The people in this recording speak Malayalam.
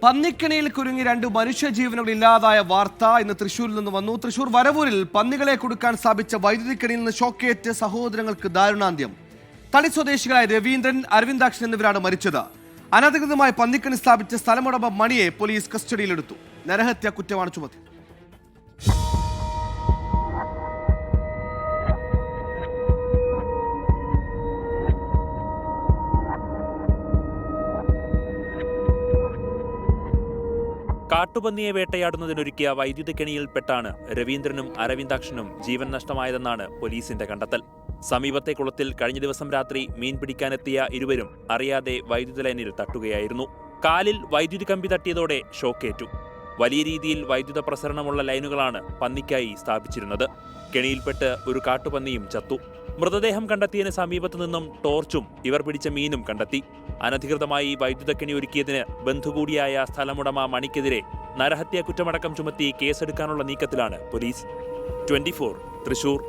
പന്നിക്കണിയിൽ കുരുങ്ങി 2 മനുഷ്യജീവനുകൾ ഇല്ലാതായ വാർത്ത ഇന്ന് തൃശൂരിൽ നിന്ന് വന്നു. തൃശൂർ വരവൂരിൽ പന്നികളെ കൊടുക്കാൻ സ്ഥാപിച്ച വൈദ്യുതിക്കണിയിൽ നിന്ന് ഷോക്കേറ്റ് സഹോദരങ്ങൾക്ക് ദാരുണാന്ത്യം. തളി സ്വദേശികളായ രവീന്ദ്രൻ, അരവിന്ദാക്ഷൻ എന്നിവരാണ് മരിച്ചത്. അനധികൃതമായി പന്നിക്കണി സ്ഥാപിച്ച സ്ഥലമുടമ മണിയെ പോലീസ് കസ്റ്റഡിയിലെടുത്തു. നരഹത്യ കുറ്റമാണ് ചുമത്തി. കാട്ടുപന്നിയെ വേട്ടയാടുന്നതിനൊരുക്കിയ വൈദ്യുതിക്കണിയിൽപ്പെട്ടാണ് രവീന്ദ്രനും അരവിന്ദാക്ഷനും ജീവൻ നഷ്ടമായതെന്നാണ് പോലീസിന്റെ കണ്ടെത്തൽ. സമീപത്തെ കുളത്തിൽ കഴിഞ്ഞ ദിവസം രാത്രി മീൻ പിടിക്കാനെത്തിയ ഇരുവരും അറിയാതെ വൈദ്യുത ലൈനിൽ തട്ടുകയായിരുന്നു. കാലിൽ വൈദ്യുതി കമ്പി തട്ടിയതോടെ ഷോക്കേറ്റു. വലിയ രീതിയിൽ വൈദ്യുത പ്രസരണമുള്ള ലൈനുകളാണ് പന്നിക്കായി സ്ഥാപിച്ചിരുന്നത്. കെണിയിൽപ്പെട്ട് ഒരു കാട്ടുപന്നിയും ചത്തു. മൃതദേഹം കണ്ടെത്തിയതിന് സമീപത്തു നിന്നും ടോർച്ചും ഇവർ പിടിച്ച മീനും കണ്ടെത്തി. അനധികൃതമായി വൈദ്യുതക്കണി ഒരുക്കിയതിന് ബന്ധുകൂടിയായ സ്ഥലമുടമ മണിക്കെതിരെ നരഹത്യാ കുറ്റമടക്കം ചുമത്തി കേസെടുക്കാനുള്ള നീക്കത്തിലാണ് പോലീസ്. 24 തൃശൂർ.